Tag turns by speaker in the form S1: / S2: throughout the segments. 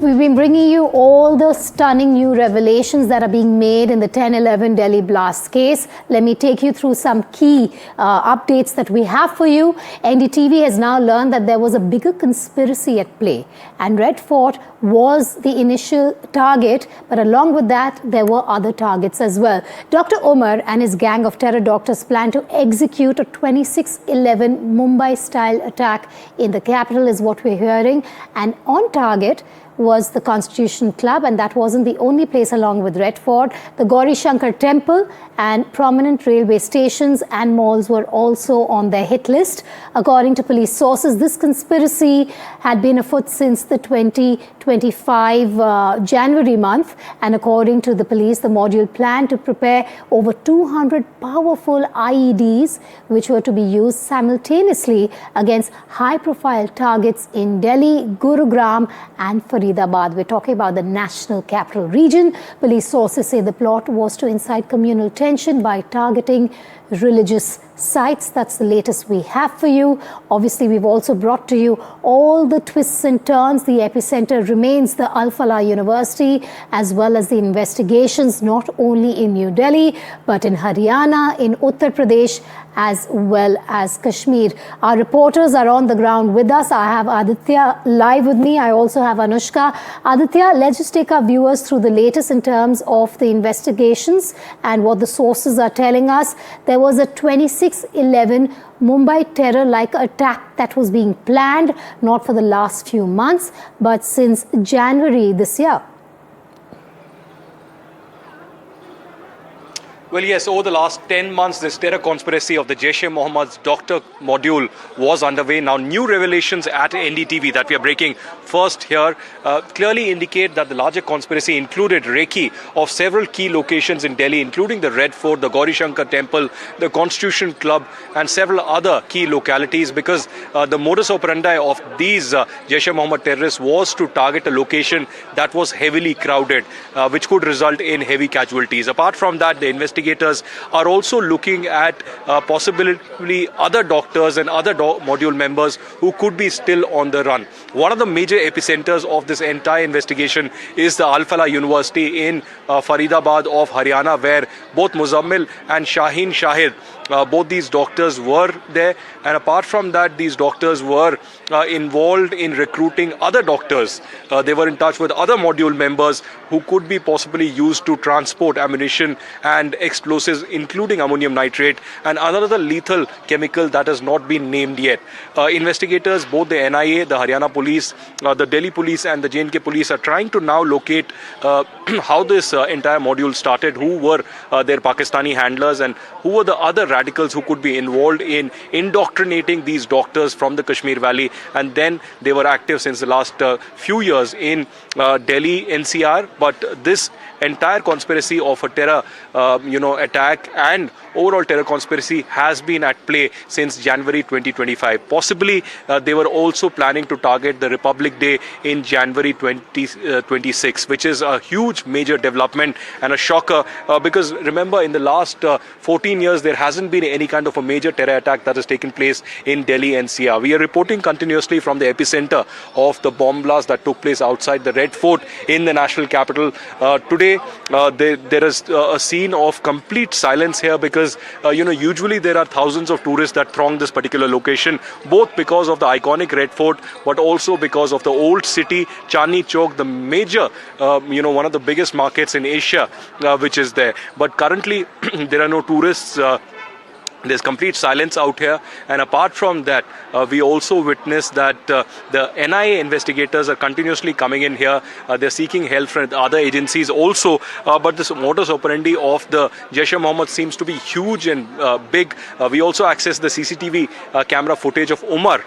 S1: We've been bringing you all the stunning new revelations that are being made in the 10/11 Delhi blast case. Let me take you through some key updates that we have for you. NDTV has now learned that there was a bigger conspiracy at play, and Red Fort was the initial target, but along with that, there were other targets as well. Dr. Umar and his gang of terror doctors plan to execute a 26/11 Mumbai-style attack in the capital, is what we're hearing, and on target was the Constitution Club, and that wasn't the only place along with Red Fort. The Gauri Shankar Temple and prominent railway stations and malls were also on their hit list. According to police sources, this conspiracy had been afoot since the 2025 January month, and according to the police, the module planned to prepare over 200 powerful IEDs, which were to be used simultaneously against high-profile targets in Delhi, Gurugram and Faridabad. We're talking about the national capital region. Police sources say the plot was to incite communal tension by targeting religious sites. That's the latest we have for you. Obviously, we've also brought to you all the twists and turns. The epicenter remains the Al Falah University, as well as the investigations not only in New Delhi, but in Haryana, in Uttar Pradesh, as well as Kashmir. Our reporters are on the ground with us. I have Aditya live with me. I also have Anushka. Aditya, let's just take our viewers through the latest in terms of the investigations and what the sources are telling us. There was a 26/11 Mumbai terror-like attack that was being planned, not for the last few months, but since January this year.
S2: Well, yes, over the last 10 months, this terror conspiracy of the Jaish-e-Mohammad's doctor module was underway. Now, new revelations at NDTV that we are breaking first here clearly indicate that the larger conspiracy included recce of several key locations in Delhi, including the Red Fort, the Gauri Shankar Temple, the Constitution Club, and several other key localities, because the modus operandi of these Jaish-e-Mohammed terrorists was to target a location that was heavily crowded, which could result in heavy casualties. Apart from that, the investigators are also looking at possibly other doctors and other module members who could be still on the run. One of the major epicenters of this entire investigation is the Al Falah University in Faridabad of Haryana, where both Muzammil and Shaheen Shahid, both these doctors were there, and apart from that, these doctors were involved in recruiting other doctors. They were in touch with other module members who could be possibly used to transport ammunition and explosives, including ammonium nitrate and another lethal chemical that has not been named yet. Investigators, both the NIA, the Haryana police, the Delhi police and the J&K police are trying to now locate how this entire module started, who were their Pakistani handlers and who were the other radicals who could be involved in indoctrinating these doctors from the Kashmir Valley. And then they were active since the last few years in Delhi NCR. But this entire conspiracy of a terror attack and overall terror conspiracy has been at play since January 2025. Possibly they were also planning to target the Republic Day in January 2026, which is a huge major development and a shocker, because remember, in the last 14 years there hasn't been any kind of a major terror attack that has taken place in Delhi NCR. We are reporting continuously from the epicenter of the bomb blast that took place outside the Red Fort in the national capital. Today there is a scene of complete silence here, because usually there are thousands of tourists that throng this particular location, both because of the iconic Red Fort, but also because of the old city, Chandni Chowk, the major, one of the biggest markets in Asia, which is there. But currently there are no tourists. There's complete silence out here, and apart from that, we also witnessed that the NIA investigators are continuously coming in here. They're seeking help from other agencies also, but this modus operandi of the Jaish-e-Mohammed seems to be huge and big. We also accessed the CCTV camera footage of Umar,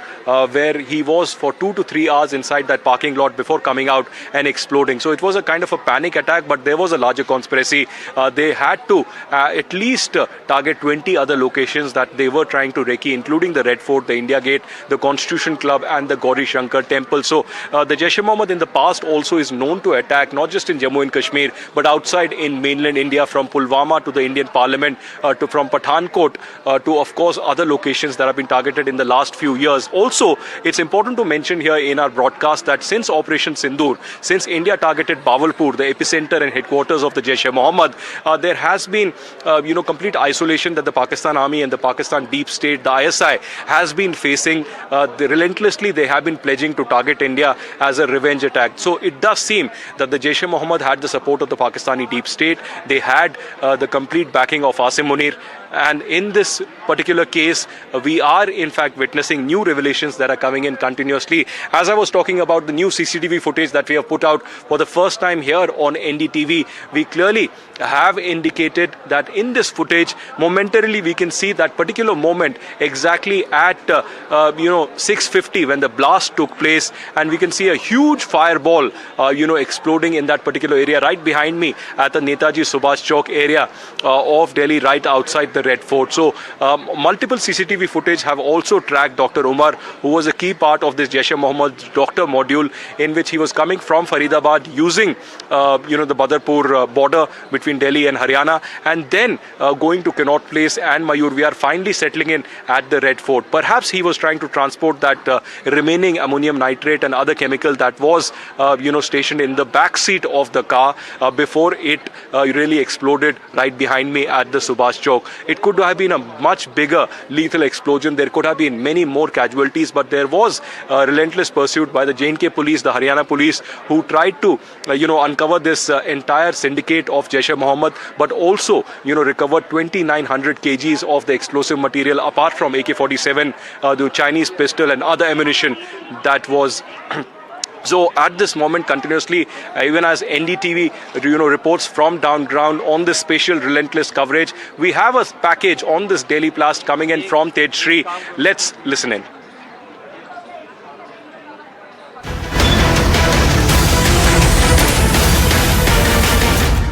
S2: where he was for 2 to 3 hours inside that parking lot before coming out and exploding. So it was a kind of a panic attack, but there was a larger conspiracy. They had to at least target 20 other locations locations that they were trying to recce, including the Red Fort, the India Gate, the Constitution Club and the Gauri Shankar Temple. So the Jaish-e-Mohammed in the past also is known to attack not just in Jammu and Kashmir but outside in mainland India, from Pulwama to the Indian Parliament, to from Pathankot to of course other locations that have been targeted in the last few years. Also, it's important to mention here in our broadcast that since Operation Sindoor, since India targeted Bawalpur, the epicenter and headquarters of the Jaish-e-Mohammed, there has been complete isolation that the Pakistan Army and the Pakistan Deep State, the ISI, has been facing. Relentlessly they have been pledging to target India as a revenge attack. So it does seem that the Jaish-e-Mohammed had the support of the Pakistani Deep State. They had the complete backing of Asim Munir. And in this particular case, we are in fact witnessing new revelations that are coming in continuously. As I was talking about the new CCTV footage that we have put out for the first time here on NDTV, we clearly have indicated that in this footage, momentarily we can see that particular moment exactly at 6:50 when the blast took place, and we can see a huge fireball exploding in that particular area right behind me at the Netaji Subhash Chowk area of Delhi, right outside the Red Fort. So multiple CCTV footage have also tracked Dr. Umar, who was a key part of this Jaish-e-Mohammed doctor module, in which he was coming from Faridabad using the Badarpur border between Delhi and Haryana, and then going to Connaught Place and Mayur Vihar, finally settling in at the Red Fort. Perhaps he was trying to transport that remaining ammonium nitrate and other chemical that was stationed in the back seat of the car before it really exploded right behind me at the Subhash Chowk. It could have been a much bigger lethal explosion. There could have been many more casualties, but there was relentless pursuit by the J&K police, the Haryana police, who tried to uncover this entire syndicate of Jaish-e-Mohammed, but also recovered 2,900 kgs of the explosive material, apart from AK-47, the Chinese pistol and other ammunition that was So at this moment, continuously, even as NDTV reports from down ground on this special relentless coverage, we have a package on this daily blast coming in from Tejshri. Let's listen in.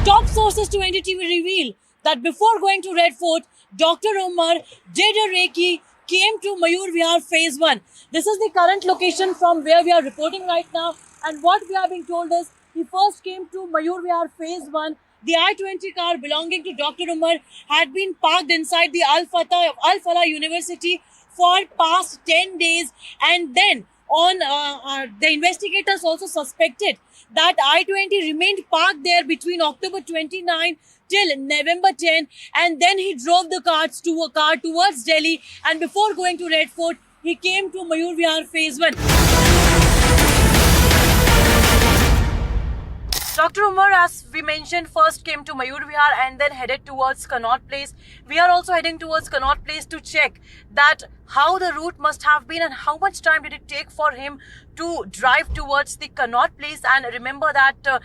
S3: Top sources to NDTV reveal that before going to Red Fort, Dr. Umar did a recce, came to Mayur Vihar Phase 1. This is the current location from where we are reporting right now, and what we are being told is he first came to Mayur Vihar Phase 1. The I-20 car belonging to Dr. Umar had been parked inside the Al Falah University for past 10 days, and then the investigators also suspected that I-20 remained parked there between October 29 till November 10, and then he drove the car towards Delhi, and before going to Red Fort, he came to Mayur Vihar Phase 1. Dr. Umar, as we mentioned, first came to Mayur Vihar and then headed towards Connaught Place. We are also heading towards Connaught Place to check that how the route must have been and how much time did it take for him to drive towards the Connaught Place. And remember that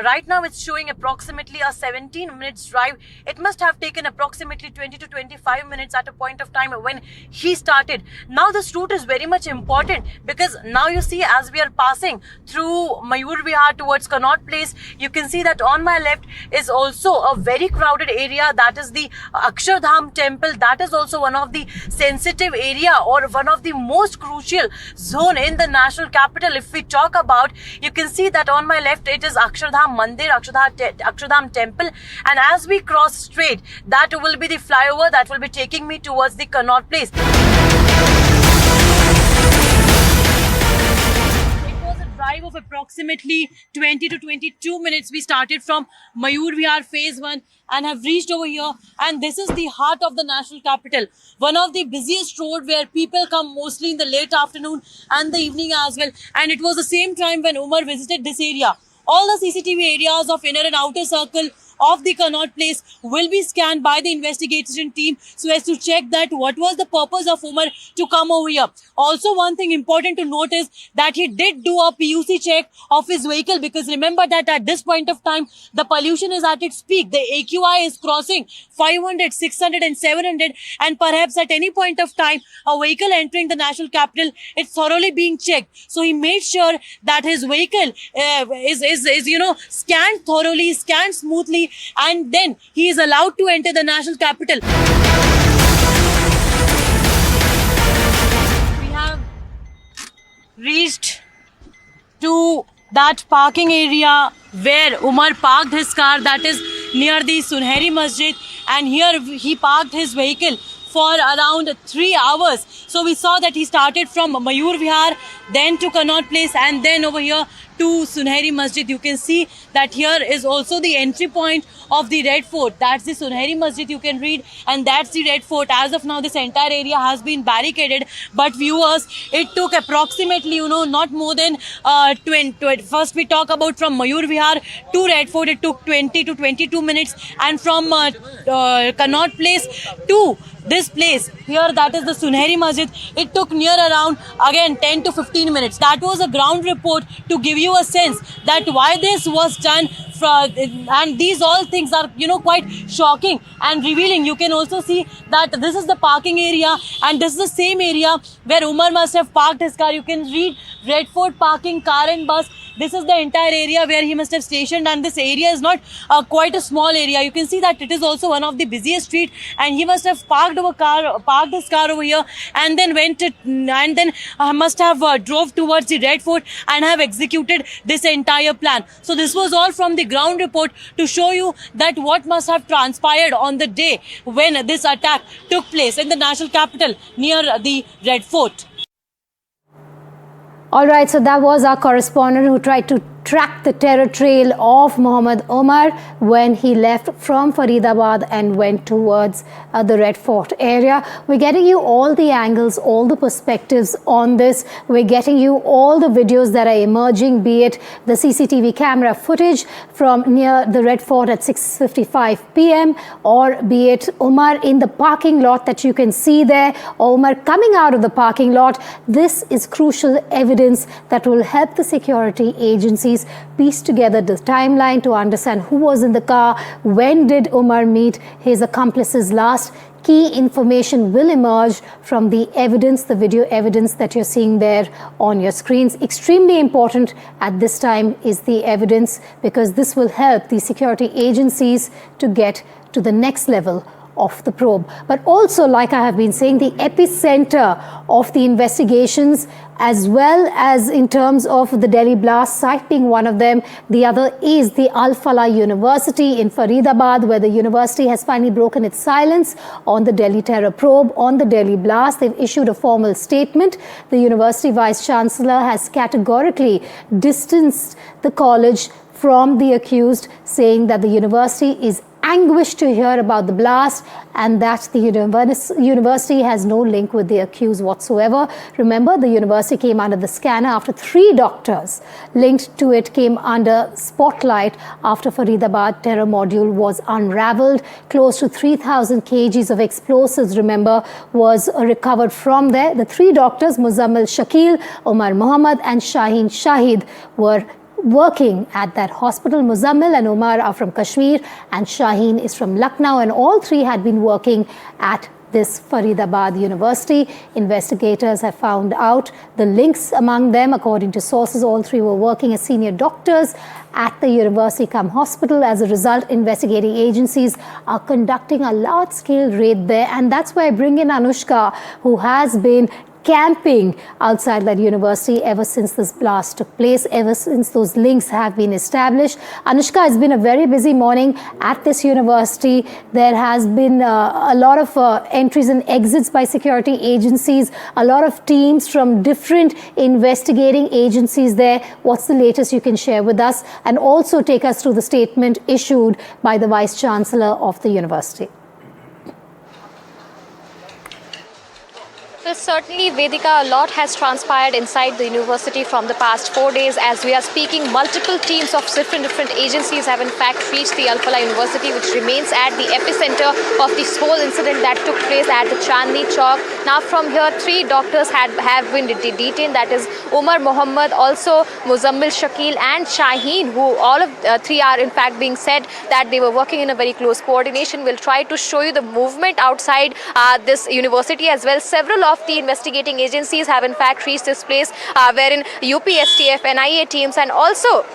S3: right now it's showing approximately a 17 minutes drive. It must have taken approximately 20 to 25 minutes at a point of time when he started. Now this route is very much important, because now you see, as we are passing through Mayur Vihar towards Connaught Place, you can see that on my left is also a very crowded area. That is the Akshardham temple. That is also one of the sensitive area or one of the most crucial zone in the national capital. If we talk about, you can see that on my left it is Akshardham Mandir, Akshardham temple, and as we cross straight, that will be the flyover that will be taking me towards the Connaught Place. Drive of approximately 20 to 22 minutes. We started from Mayur Vihar Phase 1 and have reached over here, and this is the heart of the national capital, one of the busiest road where people come mostly in the late afternoon and the evening as well. And it was the same time when Umar visited this area. All the CCTV areas of inner and outer circle of the Connaught Place will be scanned by the investigation team so as to check that what was the purpose of Umar to come over here. Also, one thing important to note is that he did do a PUC check of his vehicle, because remember that at this point of time, the pollution is at its peak. The AQI is crossing 500, 600 and 700, and perhaps at any point of time, a vehicle entering the national capital is thoroughly being checked. So he made sure that his vehicle is scanned thoroughly, scanned smoothly, and then he is allowed to enter the national capital. reached to that parking area where Umar parked his car, that is near the Sunheri Masjid, and here he parked his vehicle for around 3 hours. So we saw that he started from Mayur Vihar, then to Connaught Place, and then over here to Sunheri Masjid. You can see that here is also the entry point of the Red Fort. That's the Sunheri Masjid, you can read, and that's the Red Fort. As of now, this entire area has been barricaded, but viewers, it took approximately, not more than 20. First we talk about from Mayur Vihar to Red Fort, it took 20 to 22 minutes, and from Connaught Place to this place here, that is the Sunheri Masjid, it took near around again 10 to 15 minutes. That was a ground report to give you a sense that why this was done. And these all things are quite shocking and revealing. You can also see that this is the parking area, and this is the same area where Umar must have parked his car. You can read Red Fort parking car and bus. This is the entire area where he must have stationed, and this area is not quite a small area. You can see that it is also one of the busiest street, and he must have parked his car over here, and then must have drove towards the Red Fort and have executed this entire plan. So this was all from the ground report to show you that what must have transpired on the day when this attack took place in the national capital near the Red Fort.
S1: All right, so that was our correspondent who tried to track the terror trail of Muhammad Omar when he left from Faridabad and went towards the Red Fort area. We're getting you all the angles, all the perspectives on this. We're getting you all the videos that are emerging, be it the CCTV camera footage from near the Red Fort at 6:55 p.m. or be it Omar in the parking lot that you can see there, or Omar coming out of the parking lot. This is crucial evidence that will help the security agencies piece together the timeline to understand who was in the car, when did Omar meet his accomplices last. Key information will emerge from the evidence, the video evidence that you're seeing there on your screens. Extremely important at this time is the evidence, because this will help the security agencies to get to the next level of the probe. But also, like I have been saying, the epicenter of the investigations, as well as in terms of the Delhi blast site being one of them, the other is the Al Falah University in Faridabad, where the university has finally broken its silence on the Delhi terror probe, on the Delhi blast. They've issued a formal statement. The university vice chancellor has categorically distanced the college from the accused, saying that the university is anguished to hear about the blast and that the university has no link with the accused whatsoever. Remember, the university came under the scanner after 3 doctors linked to it came under spotlight after Faridabad terror module was unraveled. Close to 3,000 kgs of explosives, remember, was recovered from there. The 3 doctors, Muzammil Shakil, Omar Mohammad and Shaheen Shahid, were working at that hospital. Muzammil and Omar are from Kashmir and Shaheen is from Lucknow, and all 3 had been working at this Faridabad University. Investigators have found out the links among them. According to sources, all 3 were working as senior doctors at the university cum hospital. As a result, investigating agencies are conducting a large-scale raid there, and that's why I bring in Anushka, who has been camping outside that university ever since this blast took place, ever since those links have been established. Anushka, it's been a very busy morning at this university. There has been a lot of entries and exits by security agencies, a lot of teams from different investigating agencies there. What's the latest you can share with us, and also take us through the statement issued by the Vice Chancellor of the university?
S4: Well, certainly, Vedika, a lot has transpired inside the university from the past 4 days. As we are speaking, multiple teams of different agencies have in fact reached the Al Falah University, which remains at the epicenter of this whole incident that took place at the Chandni Chowk. Now, from here, 3 doctors have been detained. That is Omar Mohammad, also Muzammil Shakil and Shaheen, who all of 3 are in fact being said that they were working in a very close coordination. We'll try to show you the movement outside this university as well. Several of the investigating agencies have in fact reached this place, wherein UPSTF, NIA teams and also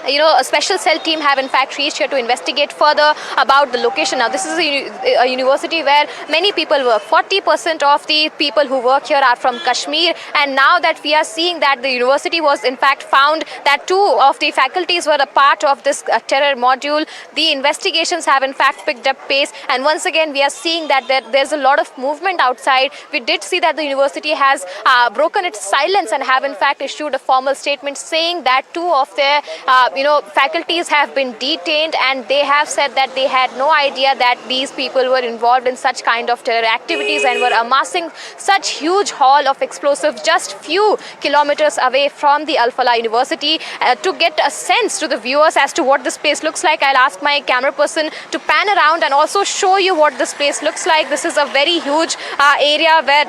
S4: a special cell team have in fact reached here to investigate further about the location. Now this is a university where many people work. 40% of the people who work here are from Kashmir, and now that we are seeing that the university was in fact found that 2 of the faculties were a part of this terror module, the investigations have in fact picked up pace, and once again we are seeing that there's a lot of movement outside. We did see that the university has broken its silence and have in fact issued a formal statement saying that 2 of their faculties have been detained, and they have said that they had no idea that these people were involved in such kind of terror activities and were amassing such huge haul of explosives just few kilometers away from the Al Falah University. To get a sense to the viewers as to what this place looks like, I'll ask my camera person to pan around and also show you what this place looks like. This is a very huge area where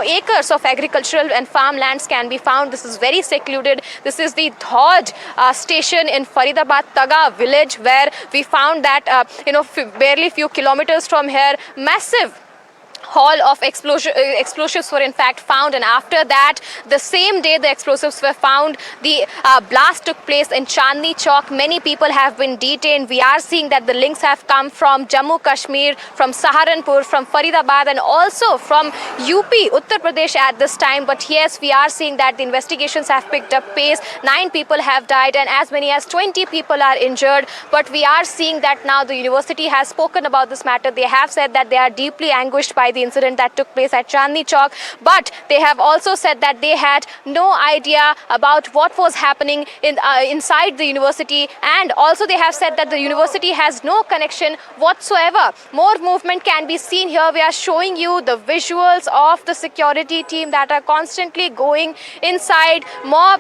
S4: acres of agricultural and farmlands can be found. This is very secluded. This is the Dhod station in Faridabad Taga village, where we found that barely few kilometers from here, massive haul of explosives were in fact found, and after that, the same day the explosives were found, the blast took place in Chandni Chowk. Many people have been detained. We are seeing that the links have come from Jammu Kashmir, from Saharanpur, from Faridabad, and also from UP, Uttar Pradesh at this time. But yes, we are seeing that the investigations have picked up pace. 9 people have died and as many as 20 people are injured. But we are seeing that now the university has spoken about this matter. They have said that they are deeply anguished by the incident that took place at Chandni Chowk, but they have also said that they had no idea about what was happening inside the university, and also they have said that the university has no connection whatsoever. More movement can be seen here. We are showing you the visuals of the security team that are constantly going inside. More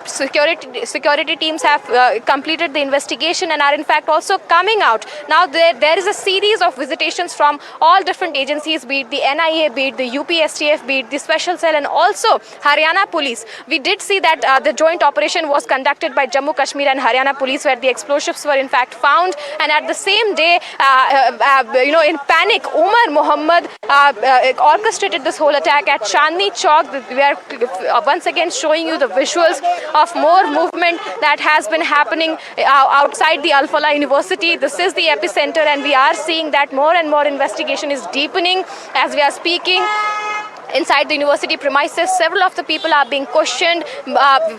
S4: security teams have completed the investigation and are in fact also coming out. Now there is a series of visitations from all different agencies, be it the NIA, be it the UPSTF, be it the Special Cell, and also Haryana Police. We did see that the joint operation was conducted by Jammu Kashmir and Haryana Police, where the explosives were in fact found. And at the same day, in panic, Umar Muhammad orchestrated this whole attack at Chandni Chowk. We are once again showing you the visuals of more movement that has been happening outside the Al Falah University. This is the epicenter, and we are seeing that more and more investigation is deepening as we are speaking. Inside the university premises, several of the people are being questioned.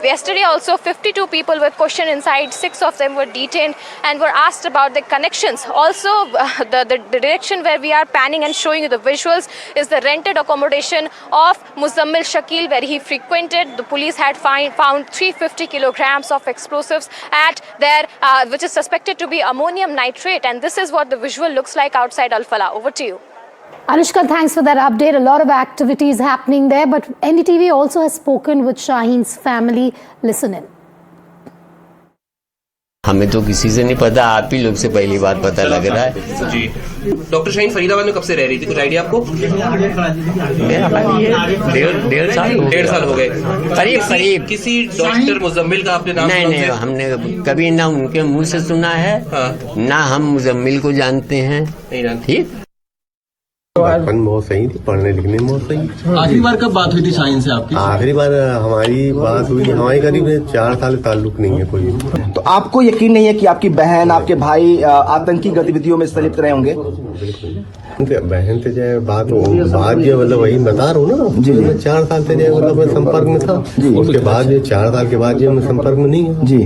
S4: Yesterday also 52 people were questioned inside. 6 of them were detained and were asked about their connections. Also, the direction where we are panning and showing you the visuals is the rented accommodation of Muzammil Shakil, where he frequented. The police had found 350 kilograms of explosives at there, which is suspected to be ammonium nitrate. And this is what the visual looks like outside Al Falah. Over to you.
S1: Anushka, thanks for that update. A lot of activities happening there, but NDTV also has spoken with Shaheen's family. Listen in.
S5: हमें तो किसी से नहीं पता, आप ही लोग से पहली बार पता लग रहा है।
S6: जी, डॉक्टर शाहीन फरीदाबाद में कब से रह रही थी, कुछ आइडिया आपको? डेढ़ साल हो गए करीब। किसी डॉक्टर मुजम्मिल का आपने नाम?
S5: नहीं, हमने कभी ना उनके मुंह से सुना है, ना हम मुजम्मिल को जानते हैं। ठीक,
S7: बचपन बहुत सही थी, पढ़ने लिखने में बहुत सही।
S8: आखिरी बार कब बात हुई थी शाहीन से आपकी?
S7: आखिरी बार हमारी बात हुई, हमारी करीब 4 साल ताल्लुक नहीं है कोई।
S8: तो आपको यकीन नहीं है कि आपकी बहन, आपके भाई आतंकी गतिविधियों में संलिप्त रहे होंगे?
S7: बहन से जो बात जो मतलब वही बता रहा हूँ ना जी, 4 साल से जो मतलब मैं संपर्क में था, उसके बाद जो 4 साल के बाद जो मैं संपर्क में नहीं हूँ जी।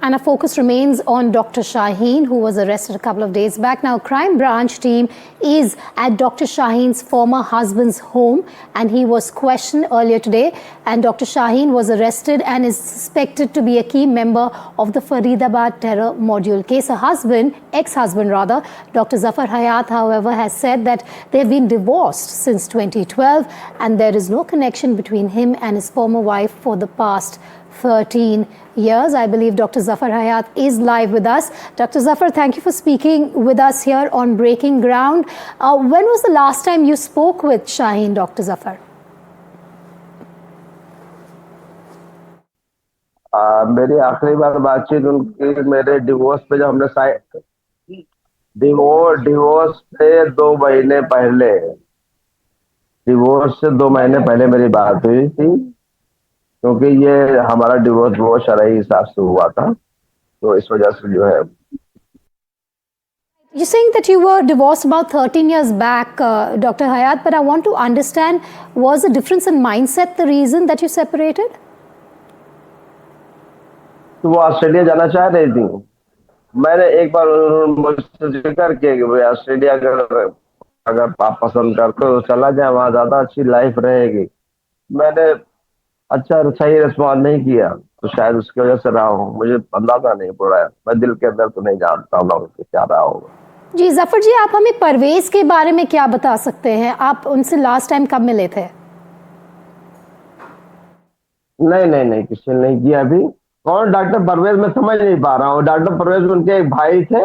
S1: And our focus remains on Dr. Shaheen, who was arrested a couple of days back. Now, crime branch team is at Dr. Shaheen's former husband's home, and he was questioned earlier today. And Dr. Shaheen was arrested and is suspected to be a key member of the Faridabad terror module case. A husband, ex-husband rather, Dr. Zafar Hayat, however, has said that they've been divorced since 2012, and there is no connection between him and his former wife for the past 13 years. I believe Dr. Zafar Hayat is live with us. Dr. Zafar, thank you for speaking with us here on Breaking Ground. When was the last time you spoke with Shaheen, Dr. Zafar?
S9: मेरी आखिरी बार बातचीत उनकी मेरे divorce पे, जब हमने divorce से 2 महीने पहले, डिवोर्स से 2 महीने पहले मेरी बात हुई थी। क्योंकि ये हमारा डिवोर्स वो शरई हिसाब से हुआ था, तो इस वजह से जो है।
S1: You're saying that you were divorced about 13 years back, Dr. Hayat, but I want to understand, was the difference in mindset the reason that you separated?
S9: तो वो ऑस्ट्रेलिया जाना चाह रही थी। मैंने एक बार मुझसे जिक्र किया कि भाई ऑस्ट्रेलिया अगर आप पसंद करते हो तो चला जाए, वहाँ ज्यादा अच्छी लाइफ रहेगी। मैंने अच्छा सही रिस्पॉन्ड नहीं किया, तो शायद उसकी वजह से रहा हूँ, मुझे अंदाजा नहीं पड़ा। मैं दिल के अंदर तो नहीं जानता हूँ कि क्या रहा होगा।
S1: जी जफर जी, आप हमें परवेज के बारे में क्या बता सकते हैं? आप उनसे लास्ट टाइम कब मिले थे?
S9: नहीं, किसी ने नहीं किया अभी। कौन डॉक्टर परवेज? मैं समझ नहीं पा रहा हूँ। डॉक्टर परवेज उनके एक भाई थे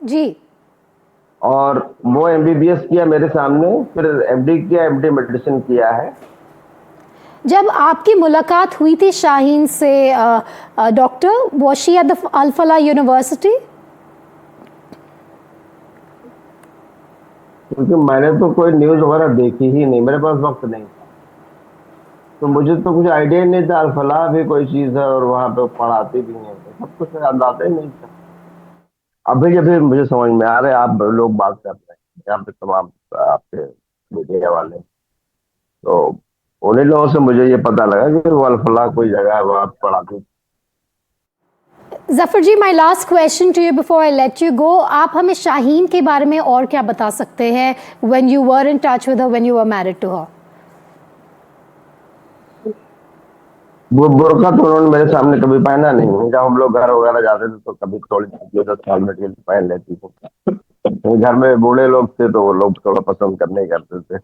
S1: जी,
S9: और वो MBBS किया मेरे सामने, फिर MD किया, MD मेडिसिन किया है।
S1: जब आपकी मुलाकात हुई थी शाहीन से doctor, was she at the Al Falah University?
S9: क्योंकि मैंने तो कोई न्यूज वगैरह देखी ही नहीं, मेरे पास वक्त नहीं था, तो मुझे तो कुछ आइडिया नहीं था अल फलाह भी कोई चीज है और वहां पे पढ़ाती भी है, तो सब कुछ अंदाजा ही नहीं था। अभी जब मुझे समझ में आ रहा है, आप लोग बात कर रहे हैं यहाँ पे तमाम आपके मीडिया वाले, तो उन्हीं लोगों से मुझे ये पता लगा कि वो अल फलाह कोई जगह है, वहां पढ़ाती।
S1: Zafar ji, my last question to you before I let you go, आप हमें शाहीन के बारे में और क्या बता सकते हैं? When you were in touch with her, when you were married to her?
S9: वो बुर्का तो उन्होंने मेरे सामने कभी पहना नहीं। जब हम लोग घर वगैरह जाते थे तो कभी थोड़ी 10 साल में पहन लेती थी। घर में बूढ़े लोग थे तो वो लोग थोड़ा पसंद करने करते थे,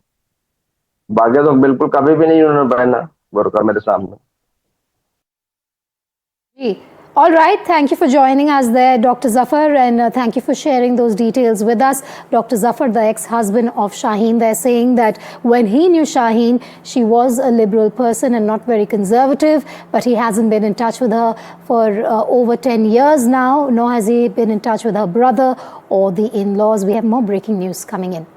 S9: बाकी तो बिल्कुल कभी भी नहीं उन्होंने पहना बुर्का मेरे सामने।
S1: जी, all right, thank you for joining us there, Dr. Zafar, and thank you for sharing those details with us. Dr. Zafar, the ex-husband of Shaheen, they're saying that when he knew Shaheen, she was a liberal person and not very conservative, but he hasn't been in touch with her for over 10 years now, nor has he been in touch with her brother or the in-laws. We have more breaking news coming in.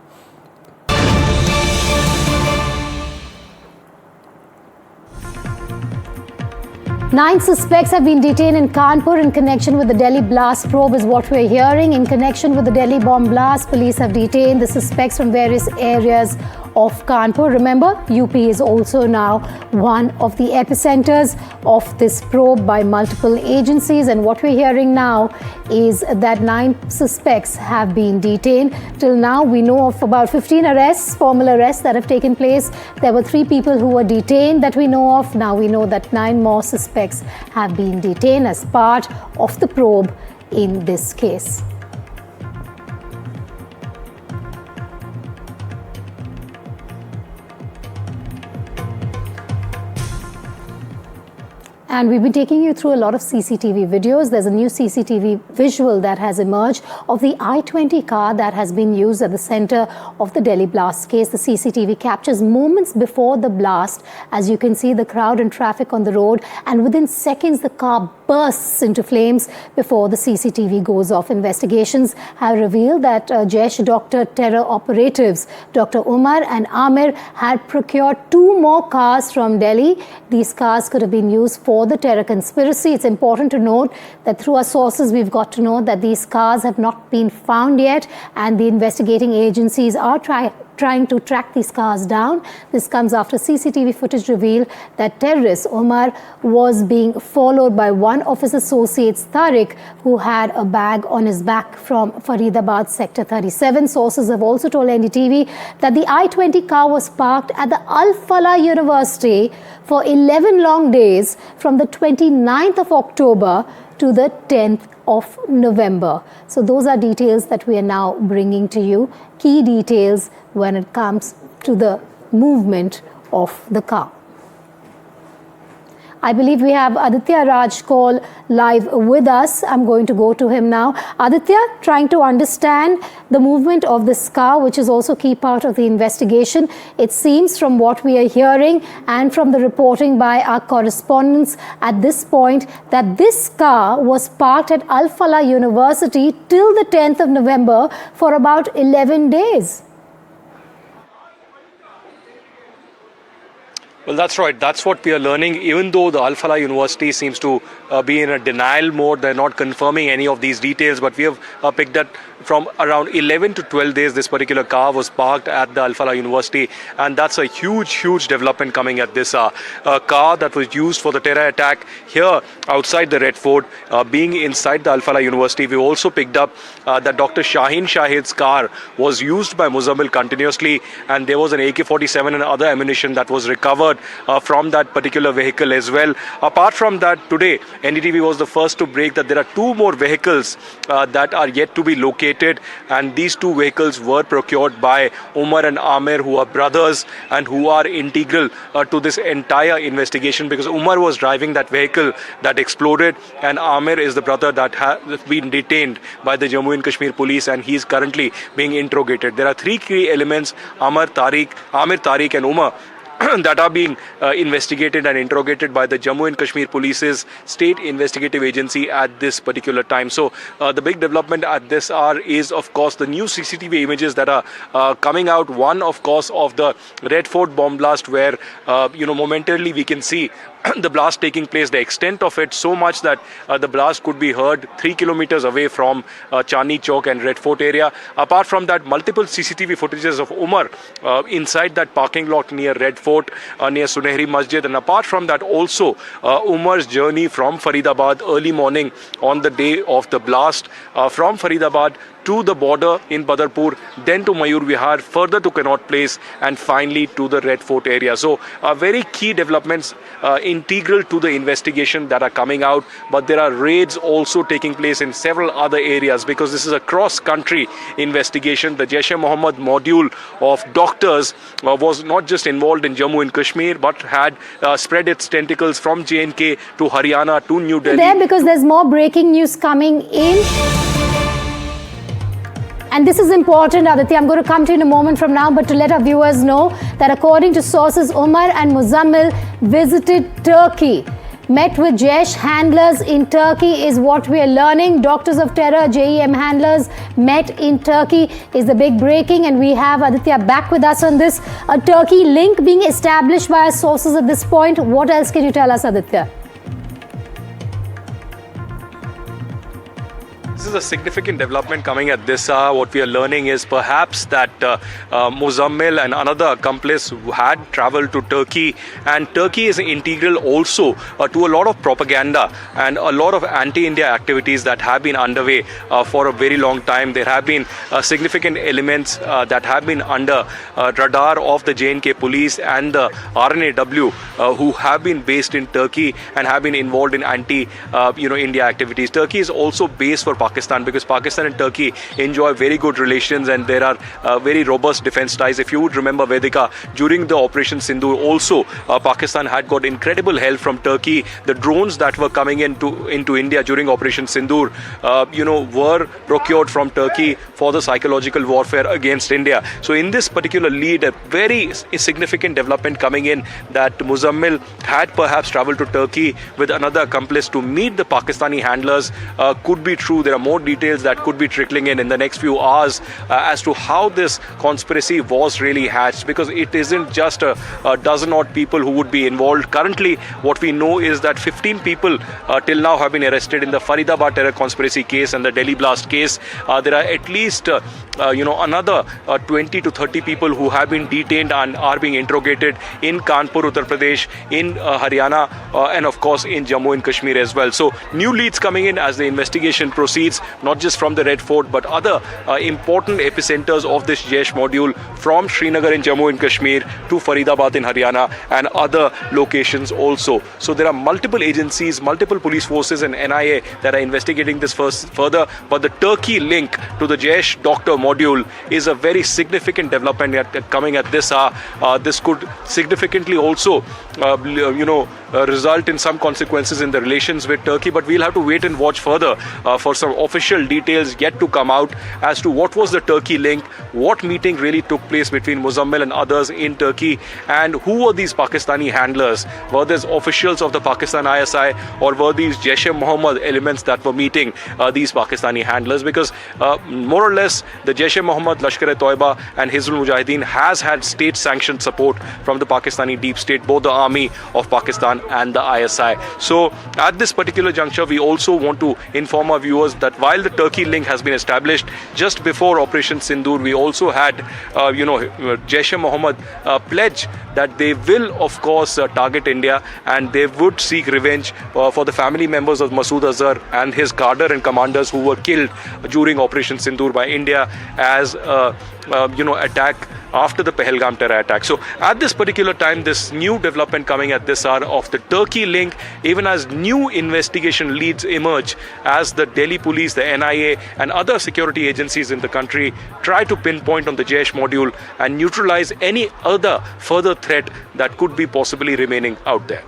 S1: 9 suspects have been detained in Kanpur in connection with the Delhi blast probe is what we're hearing. In connection with the Delhi bomb blast, police have detained the suspects from various areas of Kanpur. Remember, UP is also now one of the epicenters of this probe by multiple agencies, and what we're hearing now is that 9 suspects have been detained. Till now, we know of about 15 arrests, formal arrests that have taken place. There were 3 people who were detained that we know of. Now we know that 9 more suspects have been detained as part of the probe in this case. And we've been taking you through a lot of CCTV videos. There's a new CCTV visual that has emerged of the I-20 car that has been used at the center of the Delhi blast case. The CCTV captures moments before the blast. As you can see, the crowd and traffic on the road, and within seconds, the car bursts into flames before the CCTV goes off. Investigations have revealed that Jaish Doctor terror operatives, Dr. Umar and Amir, had procured 2 more cars from Delhi. These cars could have been used for the terror conspiracy. It's important to note that through our sources, we've got to know that these cars have not been found yet, and the investigating agencies are trying to track these cars down. This comes after CCTV footage revealed that terrorist Omar was being followed by one of his associates, Tariq, who had a bag on his back from Faridabad Sector 37. Sources have also told NDTV that the I-20 car was parked at the Al Falah University for 11 long days from the 29th of October to the 10th of November. So those are details that we are now bringing to you, key details when it comes to the movement of the car. I believe we have Aditya Raj call live with us. I'm going to go to him now. Aditya, trying to understand the movement of this car, which is also key part of the investigation. It seems from what we are hearing and from the reporting by our correspondents at this point that this car was parked at Al Falah University till the 10th of November for about 11 days.
S2: Well, that's right. That's what we are learning. Even though the Al Falah University seems to be in a denial mode, they're not confirming any of these details. But we have picked up from around 11 to 12 days, this particular car was parked at the Al Falah University. And that's a huge development coming at this car that was used for the terror attack here outside the Red Fort, being inside the Al Falah University. We also picked up that Dr. Shaheen Shahid's car was used by Muzammil continuously. And there was an AK-47 and other ammunition that was recovered from that particular vehicle as well. Apart from that, today NDTV was the first to break that there are two more vehicles that are yet to be located, and these two vehicles were procured by Umar and Amir, who are brothers and who are integral to this entire investigation, because Umar was driving that vehicle that exploded and Amir is the brother that has been detained by the Jammu and Kashmir police, and he is currently being interrogated. There are three key elements: Amir, Tariq and Umar that are being investigated and interrogated by the Jammu and Kashmir Police's state investigative agency at this particular time. So the big development at this hour is, of course, the new CCTV images that are coming out. One, of course, of the Red Fort bomb blast, where momentarily we can see the blast taking place, the extent of it, so much that the blast could be heard 3 kilometers away from Chandni Chowk and Red Fort area. Apart from that, multiple CCTV footages of Umar inside that parking lot near Red Fort, near Sunehri Masjid. And apart from that, also Umar's journey from Faridabad early morning on the day of the blast, from Faridabad to the border in Badarpur, then to Mayur Vihar, further to Connaught Place, and finally to the Red Fort area. So very key developments integral to the investigation that are coming out. But there are raids also taking place in several other areas, because this is a cross-country investigation. The Jaish-e-Mohammed module of doctors was not just involved in Jammu and Kashmir, but had spread its tentacles from J&K to Haryana to New Delhi.
S1: There, because there's more breaking news coming in. And this is important, Aditya. I'm going to come to you in a moment from now, but to let our viewers know that according to sources, Umar and Muzammil visited Turkey, met with Jaish handlers in Turkey is what we are learning. Doctors of Terror, JEM handlers met in Turkey is the big breaking, and we have Aditya back with us on this. A Turkey link being established by our sources at this point. What else can you tell us, Aditya?
S2: This is a significant development coming at this hour. What we are learning is perhaps that Muzammil and another accomplice had traveled to Turkey, and Turkey is integral also to a lot of propaganda and a lot of anti-India activities that have been underway for a very long time. There have been significant elements that have been under radar of the J&K police and the RNAW who have been based in Turkey and have been involved in anti-India activities. Turkey is also based for Pakistan, because Pakistan and Turkey enjoy very good relations, and there are very robust defense ties. If you would remember, Vedika, during the Operation Sindoor also, Pakistan had got incredible help from Turkey. The drones that were coming into India during Operation Sindoor, were procured from Turkey for the psychological warfare against India. So in this particular lead, a very significant development coming in, that Muzammil had perhaps traveled to Turkey with another accomplice to meet the Pakistani handlers could be true. There are more details that could be trickling in the next few hours as to how this conspiracy was really hatched, because it isn't just a dozen odd people who would be involved. Currently, what we know is that 15 people till now have been arrested in the Faridabad terror conspiracy case and the Delhi blast case. There are at least another 20 to 30 people who have been detained and are being interrogated in Kanpur, Uttar Pradesh, in Haryana, and of course in Jammu and Kashmir as well. So new leads coming in as the investigation proceeds, not just from the Red Fort, but other important epicenters of this Jaish module, from Srinagar in Jammu and Kashmir to Faridabad in Haryana and other locations also. So there are multiple agencies, multiple police forces and NIA that are investigating this further. But the Turkey link to the Jaish doctor module is a very significant development coming at this hour. This could significantly also result in some consequences in the relations with Turkey. But we'll have to wait and watch further for some official details yet to come out as to what was the Turkey link, what meeting really took place between Muzammil and others in Turkey, and who were these Pakistani handlers? Were these officials of the Pakistan ISI, or were these Jaish-e-Mohammed elements that were meeting these Pakistani handlers? Because more or less the Jaish-e-Mohammed, Lashkar-e-Toiba and Hizbul Mujahideen has had state-sanctioned support from the Pakistani deep state, both the army of Pakistan and the ISI. So at this particular juncture, we also want to inform our viewers that while the Turkey link has been established, just before Operation Sindoor, we also had, Jaish-e-Mohammed pledge that they will, of course, target India, and they would seek revenge for the family members of Masood Azhar and his cadre and commanders who were killed during Operation Sindoor by India as attack after the Pahalgam terror attack. So at this particular time, this new development coming at this hour of the Turkey link, even as new investigation leads emerge, as the Delhi police, the NIA and other security agencies in the country try to pinpoint on the Jaish module and neutralize any other further threat that could be possibly remaining out there.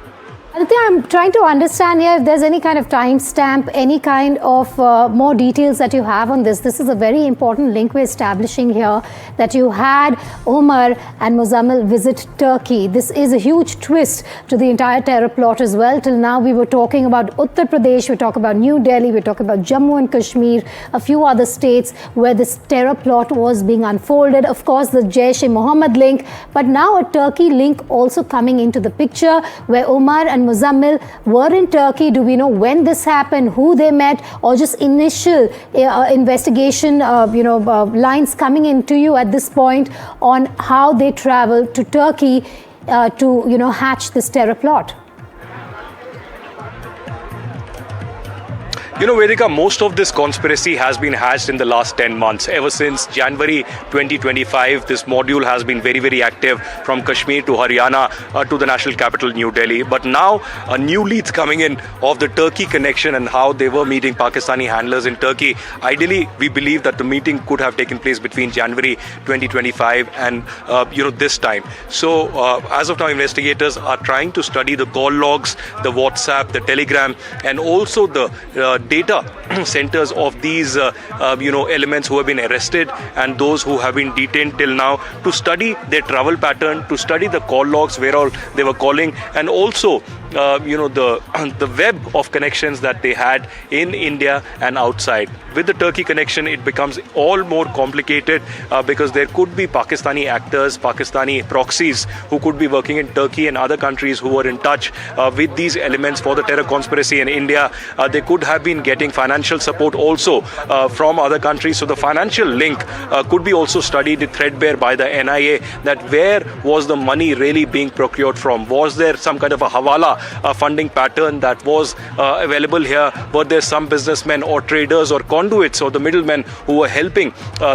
S1: Aditya, I'm trying to understand here if there's any kind of timestamp, any kind of more details that you have on this. This is a very important link we're establishing here, that you had Omar and Muzammil visit Turkey. This is a huge twist to the entire terror plot as well. Till now, we were talking about Uttar Pradesh, we talk about New Delhi, we talk about Jammu and Kashmir, a few other states where this terror plot was being unfolded. Of course, the Jaish-e-Mohammed link, but now a Turkey link also coming into the picture, where Omar and Muzammil were in Turkey. Do we know when this happened, who they met, or just initial investigation, lines coming into you at this point on how they traveled to Turkey to, hatch this terror plot?
S2: Vedika, most of this conspiracy has been hatched in the last 10 months. Ever since January 2025, this module has been very, very active from Kashmir to Haryana to the national capital, New Delhi. But now a new leads coming in of the Turkey connection and how they were meeting Pakistani handlers in Turkey. Ideally, we believe that the meeting could have taken place between January 2025 and, this time. So as of now, investigators are trying to study the call logs, the WhatsApp, the Telegram, and also the data centers of these elements who have been arrested and those who have been detained till now, to study their travel pattern, to study the call logs, where all they were calling, and also the web of connections that they had in India and outside. With the Turkey connection, it becomes all more complicated because there could be Pakistani actors, Pakistani proxies who could be working in Turkey and other countries who were in touch with these elements for the terror conspiracy in India. They could have been getting financial support also from other countries. So the financial link could be also studied threadbare by the NIA, that where was the money really being procured from? Was there some kind of a hawala funding pattern that was available here? Were there some businessmen or traders or conduits or the middlemen who were helping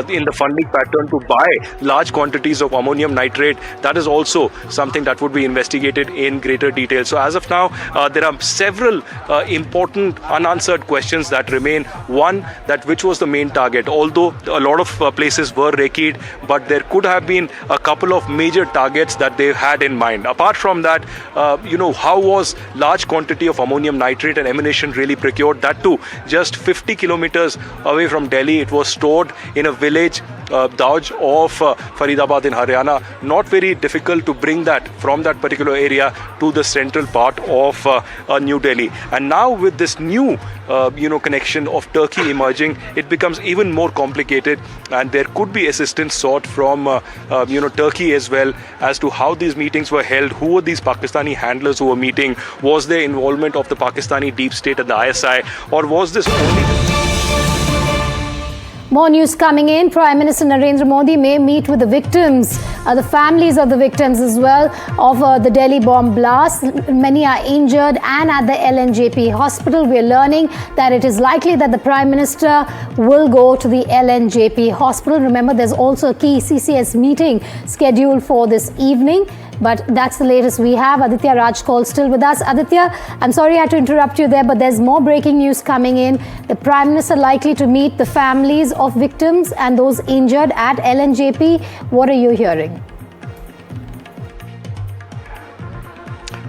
S2: in the funding pattern to buy large quantities of ammonium nitrate? That is also something that would be investigated in greater detail. So as of now, there are several important unanswered questions that remain. One, that which was the main target? Although a lot of places were recce'd, but there could have been a couple of major targets that they had in mind. Apart from that, how was large quantity of ammonium nitrate and ammunition really procured? That too, just 50 kilometers away from Delhi. It was stored in a village, Dauj of Faridabad in Haryana. Not very difficult to bring that from that particular area to the central part of New Delhi. And now with this new connection of Turkey emerging, it becomes even more complicated, and there could be assistance sought from Turkey as well as to how these meetings were held, who were these Pakistani handlers who were meeting, was there involvement of the Pakistani deep state and the ISI, or was this only...
S1: More news coming in. Prime Minister Narendra Modi may meet with the victims, the families of the victims as well of the Delhi bomb blast. Many are injured and at the LNJP hospital. We are learning that it is likely that the Prime Minister will go to the LNJP hospital. Remember, there's also a key CCS meeting scheduled for this evening. But that's the latest we have. Aditya Rajkol still with us. Aditya, I'm sorry I had to interrupt you there, but there's more breaking news coming in. The Prime Minister likely to meet the families of victims and those injured at LNJP. What are you hearing?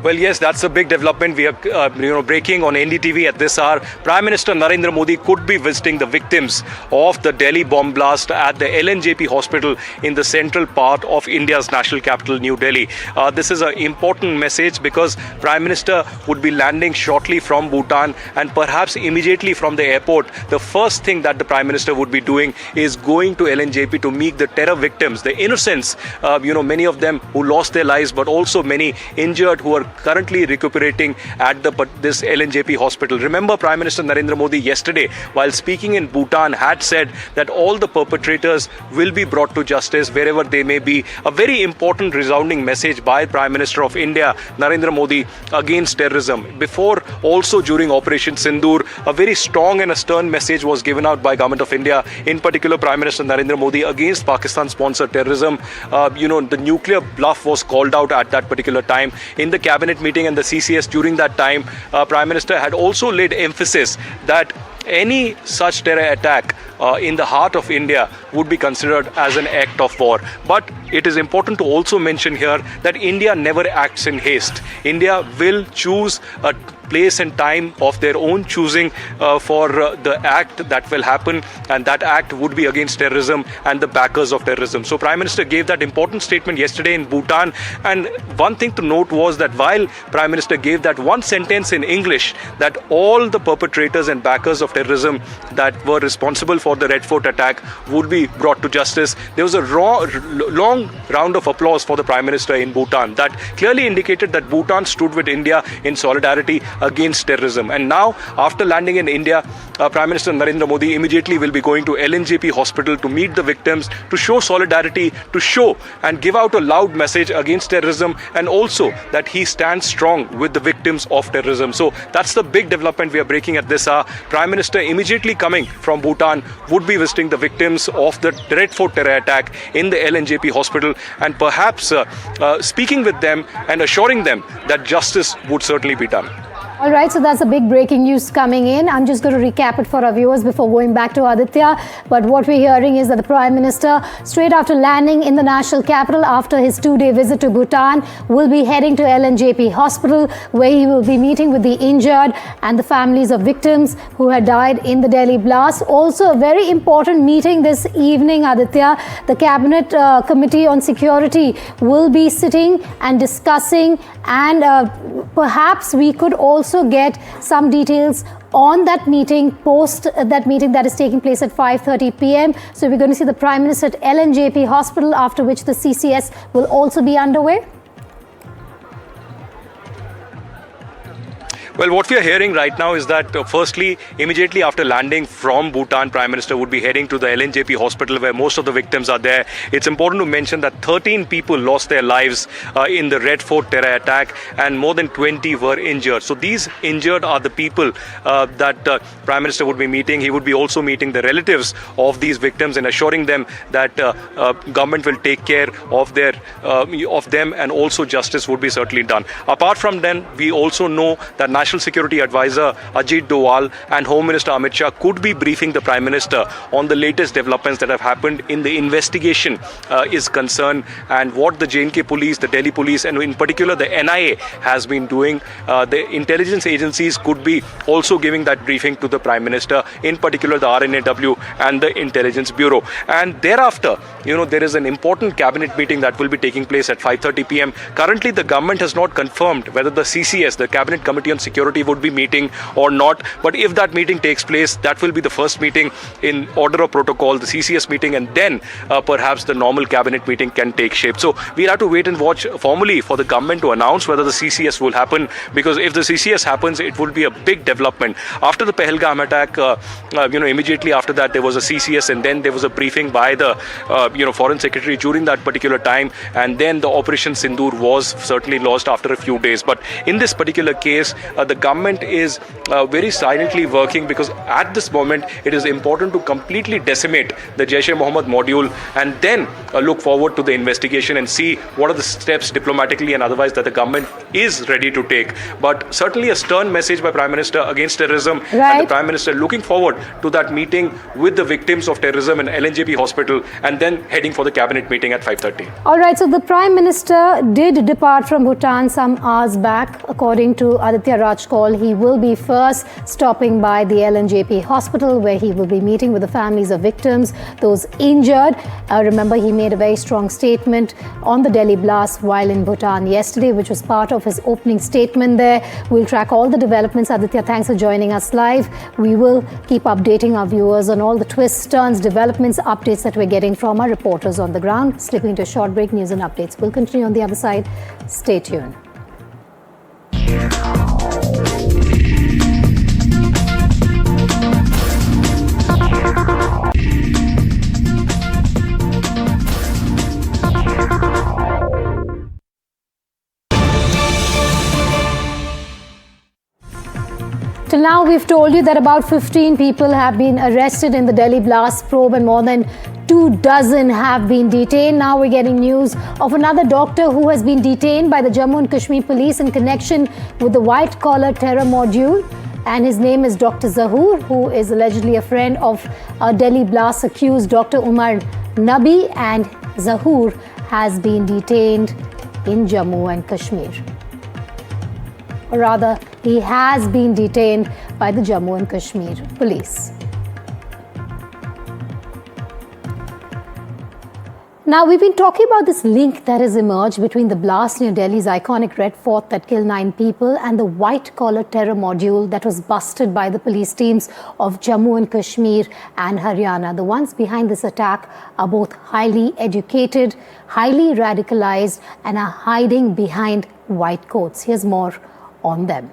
S2: Well, yes, that's a big development. We are, breaking on NDTV at this hour. Prime Minister Narendra Modi could be visiting the victims of the Delhi bomb blast at the LNJP hospital in the central part of India's national capital, New Delhi. This is an important message because Prime Minister would be landing shortly from Bhutan, and perhaps immediately from the airport, the first thing that the Prime Minister would be doing is going to LNJP to meet the terror victims, the innocents, many of them who lost their lives, but also many injured who are currently recuperating at this LNJP hospital. Remember, Prime Minister Narendra Modi yesterday, while speaking in Bhutan, had said that all the perpetrators will be brought to justice wherever they may be. A very important resounding message by Prime Minister of India, Narendra Modi, against terrorism. Before, also during Operation Sindoor, a very strong and a stern message was given out by Government of India, in particular Prime Minister Narendra Modi, against Pakistan-sponsored terrorism. The nuclear bluff was called out at that particular time. In the cabinet meeting and the CCS during that time, Prime Minister had also laid emphasis that any such terror attack in the heart of India would be considered as an act of war. But it is important to also mention here that India never acts in haste. India will choose a place and time of their own choosing for the act that will happen, and that act would be against terrorism and the backers of terrorism. So Prime Minister gave that important statement yesterday in Bhutan, and one thing to note was that while Prime Minister gave that one sentence in English, that all the perpetrators and backers of terrorism that were responsible for the Red Fort attack would be brought to justice, there was a long round of applause for the Prime Minister in Bhutan that clearly indicated that Bhutan stood with India in solidarity against terrorism. And now, after landing in India, Prime Minister Narendra Modi immediately will be going to LNJP hospital to meet the victims, to show solidarity, to show and give out a loud message against terrorism, and also that he stands strong with the victims of terrorism. So that's the big development we are breaking at this hour. Prime Minister immediately coming from Bhutan would be visiting the victims of the Red Fort terror attack in the LNJP hospital, and perhaps speaking with them and assuring them that justice would certainly be done.
S1: All right, so that's a big breaking news coming in. I'm just going to recap it for our viewers before going back to Aditya. But what we're hearing is that the Prime Minister, straight after landing in the national capital after his 2-day visit to Bhutan, will be heading to LNJP hospital, where he will be meeting with the injured and the families of victims who had died in the Delhi blast. Also, a very important meeting this evening, Aditya. The Cabinet Committee on Security will be sitting and discussing, and perhaps we could also get some details on that meeting, post that meeting that is taking place at 5:30 p.m. So we're going to see the Prime Minister at LNJP hospital, after which the CCS will also be underway.
S2: Well, what we are hearing right now is that firstly, immediately after landing from Bhutan, Prime Minister would be heading to the LNJP hospital where most of the victims are there. It's important to mention that 13 people lost their lives in the Red Fort terror attack, and more than 20 were injured. So these injured are the people that Prime Minister would be meeting. He would be also meeting the relatives of these victims and assuring them that government will take care of them, and also justice would be certainly done. Apart from them, we also know that National Security Advisor Ajit Doval and Home Minister Amit Shah could be briefing the Prime Minister on the latest developments that have happened in the investigation is concerned, and what the J&K police, the Delhi police, and in particular the NIA has been doing. The intelligence agencies could be also giving that briefing to the Prime Minister, in particular the RNAW and the Intelligence Bureau. And thereafter, there is an important cabinet meeting that will be taking place at 5:30 p.m. Currently, the government has not confirmed whether the CCS, the Cabinet Committee on Security, would be meeting or not. But if that meeting takes place, that will be the first meeting in order of protocol, the CCS meeting, and then perhaps the normal cabinet meeting can take shape. So we'll have to wait and watch formally for the government to announce whether the CCS will happen, because if the CCS happens, it will be a big development. After the Pahalgam attack, immediately after that, there was a CCS, and then there was a briefing by the Foreign Secretary during that particular time, and then the Operation Sindoor was certainly lost after a few days. But in this particular case, the government is very silently working, because at this moment it is important to completely decimate the Jaish-e-Mohammed module and then look forward to the investigation and see what are the steps diplomatically and otherwise that the government is ready to take. But certainly a stern message by Prime Minister against terrorism, and the Prime Minister looking forward to that meeting with the victims of terrorism in LNJP hospital and then heading for the cabinet meeting at 5:30.
S1: All right, so the Prime Minister did depart from Bhutan some hours back. According to Aditya Rajkol, he will be first stopping by the LNJP hospital, where he will be meeting with the families of victims, those injured. Remember, he made a very strong statement on the Delhi blast while in Bhutan yesterday, which was part of his opening statement there. We'll track all the developments. Aditya, thanks for joining us live. We will keep updating our viewers on all the twists, turns, developments, updates that we're getting from our reporters on the ground. Slipping into a short break, news and updates. We'll continue on the other side. Stay tuned. Till now, we've told you that about 15 people have been arrested in the Delhi blast probe and more than 24 have been detained. Now we're getting news of another doctor who has been detained by the Jammu and Kashmir police in connection with the white collar terror module. And his name is Dr. Zahoor, who is allegedly a friend of Delhi blast accused Dr. Umar Nabi. And Zahoor has been detained in Jammu and Kashmir. Or rather, he has been detained by the Jammu and Kashmir police. Now, we've been talking about this link that has emerged between the blast near Delhi's iconic Red Fort that killed 9 people and the white-collar terror module that was busted by the police teams of Jammu and Kashmir and Haryana. The ones behind this attack are both highly educated, highly radicalized, and are hiding behind white coats. Here's more on them.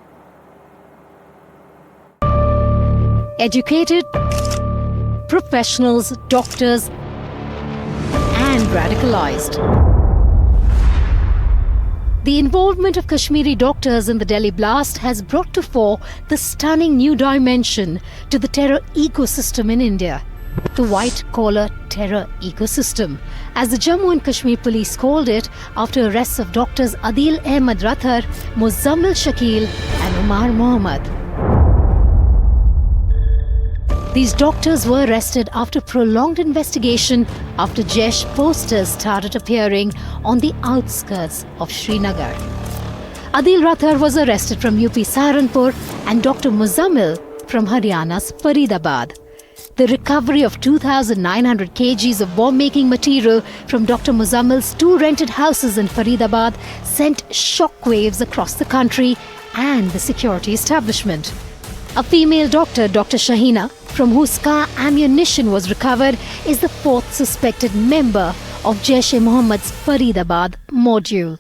S1: Educated professionals, doctors, and radicalized. The involvement of Kashmiri doctors in the Delhi blast has brought to fore the stunning new dimension to the terror ecosystem in India. The white-collar terror ecosystem, as the Jammu and Kashmir police called it after arrests of doctors Adil Ahmed Rathar, Muzammil Shakil and Umar Mohammed. These doctors were arrested after prolonged investigation after Jaish posters started appearing on the outskirts of Srinagar. Adil Rathar was arrested from UP Saharanpur and Dr. Muzammil from Haryana's Faridabad. The recovery of 2,900 kgs of bomb-making material from Dr. Muzammil's 2 rented houses in Faridabad sent shockwaves across the country and the security establishment. A female doctor, Dr. Shahina, from whose car ammunition was recovered, is the 4th suspected member of Jaish-e-Mohammed's Faridabad module.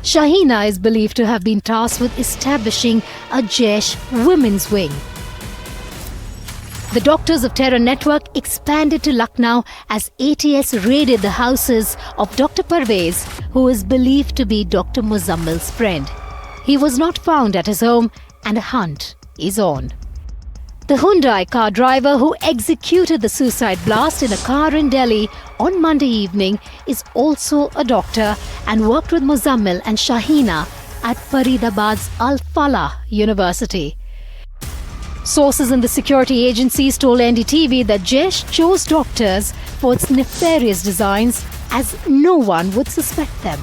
S1: Shahina is believed to have been tasked with establishing a Jaish women's wing. The Doctors of Terror network expanded to Lucknow as ATS raided the houses of Dr. Parvez, who is believed to be Dr. Muzammil's friend. He was not found at his home and a hunt is on. The Hyundai car driver who executed the suicide blast in a car in Delhi on Monday evening is also a doctor and worked with Muzammil and Shahina at Faridabad's Al-Falah University. Sources in the security agencies told NDTV that Jaish chose doctors for its nefarious designs, as no one would suspect them.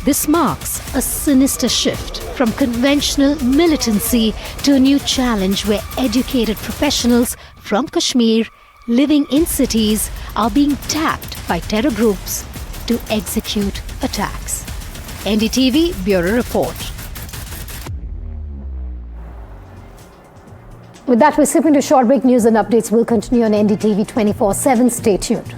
S1: This marks a sinister shift from conventional militancy to a new challenge where educated professionals from Kashmir living in cities are being tapped by terror groups to execute attacks. NDTV Bureau Report. With that, we're slipping to short break. News and updates will continue on NDTV 24/7. Stay tuned.